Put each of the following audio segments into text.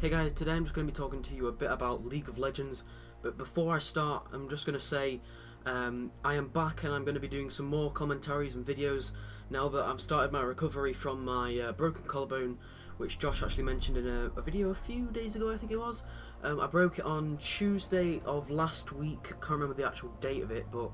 Hey guys, today I'm just going to be talking to you a bit about League of Legends, but before I start I'm just going to say I am back and I'm going to be doing some more commentaries and videos now that I've started my recovery from my broken collarbone, which Josh actually mentioned in a video a few days ago, I think it was. I broke it on Tuesday of last week, can't remember the actual date of it, but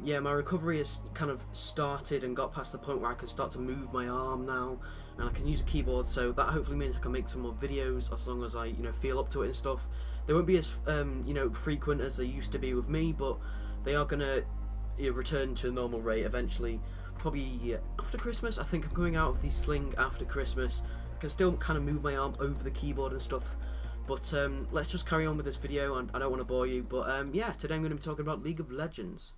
yeah, my recovery has kind of started and got past the point where I can start to move my arm now, and I can use a keyboard. So that hopefully means I can make some more videos as long as I, feel up to it and stuff. They won't be as, frequent as they used to be with me, but they are gonna return to normal rate eventually. Probably after Christmas. I think I'm going out of the sling after Christmas. I can still kind of move my arm over the keyboard and stuff. But let's just carry on with this video, and I don't want to bore you. But yeah, today I'm going to be talking about League of Legends.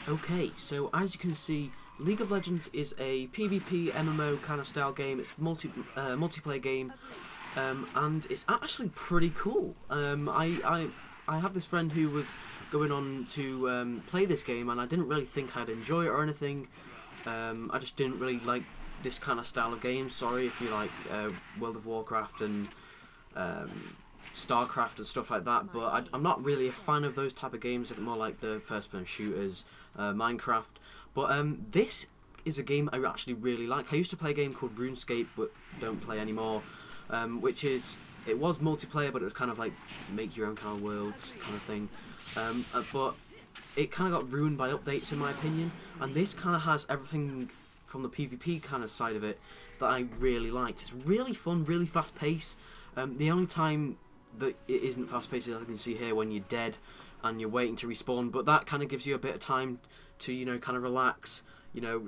Okay, so as you can see, League of Legends is a PvP MMO kind of style game. It's multiplayer game, and it's actually pretty cool. I have this friend who was going on to play this game, and I didn't really think I'd enjoy it or anything. I just didn't really like this kind of style of game. Sorry if you like World of Warcraft and StarCraft and stuff like that, but I'm not really a fan of those type of games. I'm more like the first-person shooters, Minecraft. But this is a game I actually really like. I used to play a game called RuneScape, but don't play anymore. It was multiplayer, but it was kind of like make your own kind of worlds kind of thing. But it kind of got ruined by updates, in my opinion. And this kind of has everything from the PvP kind of side of it that I really liked. It's really fun, really fast paced. The only time that it isn't fast paced, as you can see here, when you're dead and you're waiting to respawn, but that kind of gives you a bit of time to kind of relax,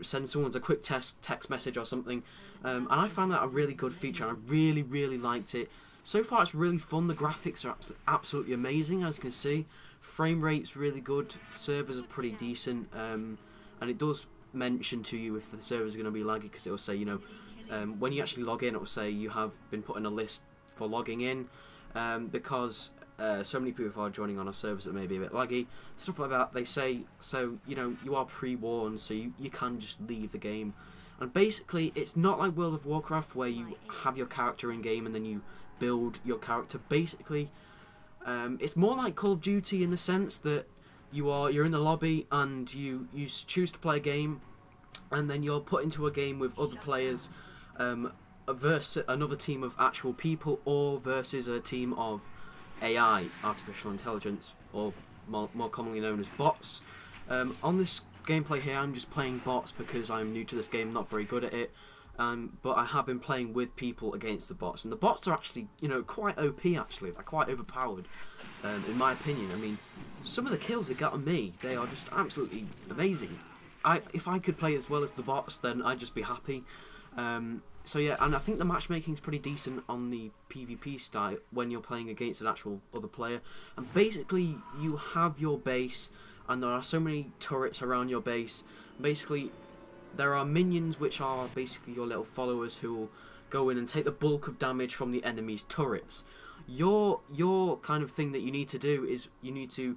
send someone a quick text message or something, and I found that a really good feature, and I really liked it. So far it's really fun. The graphics are absolutely amazing, as you can see. Frame rate's really good, servers are pretty decent, and it does mention to you if the servers are going to be laggy, because it will say, when you actually log in, it will say you have been put in a list for logging in, because so many people are joining on a service that may be a bit laggy, stuff like that. They say, so you are pre-warned, so you can just leave the game. And basically it's not like World of Warcraft where you have your character in game and then you build your character. Basically it's more like Call of Duty in the sense that you're in the lobby and you choose to play a game, and then you're put into a game with other players, versus another team of actual people, or versus a team of AI, artificial intelligence, or more commonly known as bots. On this gameplay here, I'm just playing bots because I'm new to this game, not very good at it. But I have been playing with people against the bots, and the bots are actually, quite OP. Actually, they're quite overpowered, in my opinion. I mean, some of the kills they got on me, they are just absolutely amazing. If I could play as well as the bots, then I'd just be happy. So yeah, and I think the matchmaking is pretty decent on the PvP style when you're playing against an actual other player. And basically, you have your base, and there are so many turrets around your base. Basically, there are minions which are basically your little followers who will go in and take the bulk of damage from the enemy's turrets. Your kind of thing that you need to do is you need to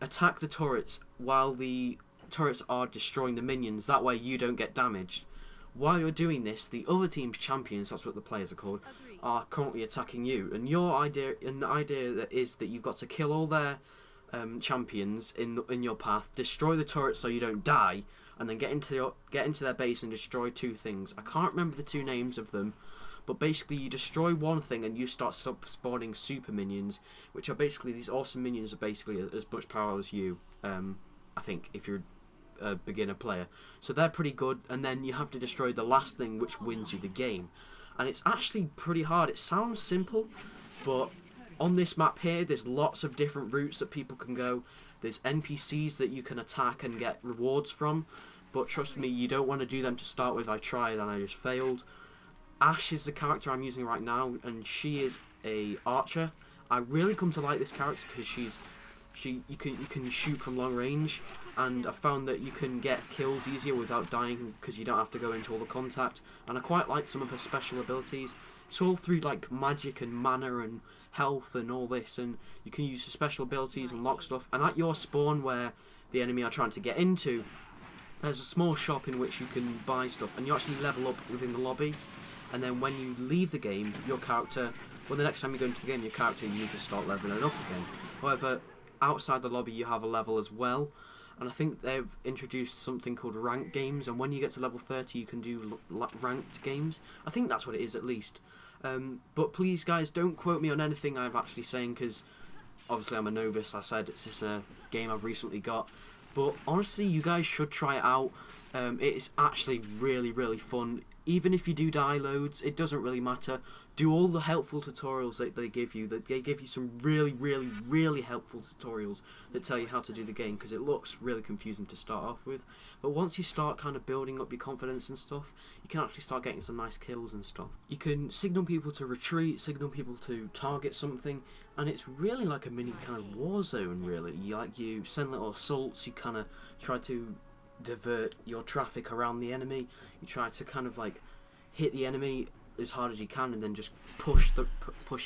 attack the turrets while the turrets are destroying the minions. That way you don't get damaged. While you're doing this, the other team's champions, that's what the players are called, are currently attacking you. And the idea that is that you've got to kill all their champions in your path, destroy the turrets so you don't die, and then get into their base and destroy two things. I can't remember the two names of them, but basically you destroy one thing and you start spawning super minions, which are basically these awesome minions, are basically as much power as you. I think if you're a beginner player, so they're pretty good, and then you have to destroy the last thing which wins you the game. And it's actually pretty hard. It sounds simple, but on this map here there's lots of different routes that people can go. There's NPCs that you can attack and get rewards from, but trust me, you don't want to do them to start with. I tried and I just failed. Ash is the character I'm using right now, and she is a archer. I really come to like this character because you can shoot from long range, and I found that you can get kills easier without dying because you don't have to go into all the contact. And I quite like some of her special abilities. It's all through like magic and mana and health and all this, and you can use the special abilities and lock stuff. And at your spawn where the enemy are trying to get into, there's a small shop in which you can buy stuff, and you actually level up within the lobby. and then when you leave the game, your character, well, the next time you go into the game, your character, you need to start leveling it up again. However, outside the lobby, you have a level as well, and I think they've introduced something called ranked games, and when you get to level 30, you can do ranked games. I think that's what it is, at least. But please, guys, don't quote me on anything I'm actually saying, because obviously I'm a novice. I said it's just a game I've recently got, but honestly, you guys should try it out. It's actually really, really fun. Even if you do die loads, it doesn't really matter. Do all the helpful tutorials that they give you. They give you some really, really, really helpful tutorials that tell you how to do the game, because it looks really confusing to start off with. But once you start kind of building up your confidence and stuff, you can actually start getting some nice kills and stuff. You can signal people to retreat, signal people to target something, and it's really like a mini kind of war zone, really. You send little assaults, you kind of try to divert your traffic around the enemy. You try to kind of like hit the enemy as hard as you can, and then just push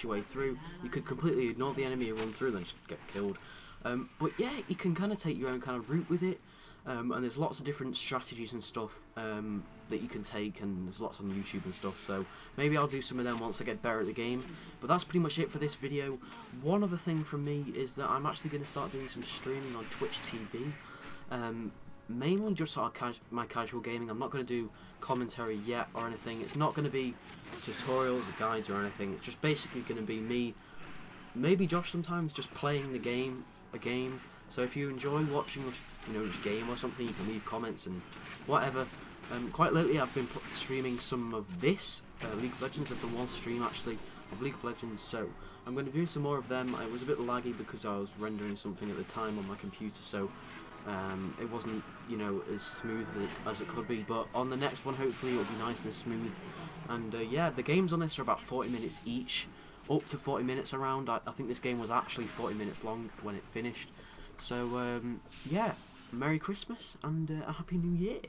your way through. You could completely ignore the enemy and run through, then just get killed. But yeah, you can kind of take your own kind of route with it, and there's lots of different strategies and stuff that you can take, and there's lots on YouTube and stuff. So maybe I'll do some of them once I get better at the game. But that's pretty much it for this video. One other thing from me is that I'm actually going to start doing some streaming on Twitch TV. Mainly just sort of my casual gaming. I'm not going to do commentary yet or anything. It's not going to be tutorials or guides or anything. It's just basically going to be me, maybe Josh sometimes, just playing a game. So if you enjoy watching, this game or something, you can leave comments and whatever. Quite lately I've been streaming some of this, League of Legends. I've done one stream actually of League of Legends, so I'm going to do some more of them. It was a bit laggy because I was rendering something at the time on my computer, so it wasn't, as smooth as it could be, but on the next one hopefully it'll be nice and smooth. And yeah, the games on this are about 40 minutes each, up to 40 minutes around. I think this game was actually 40 minutes long when it finished. So yeah, Merry Christmas and a Happy New Year.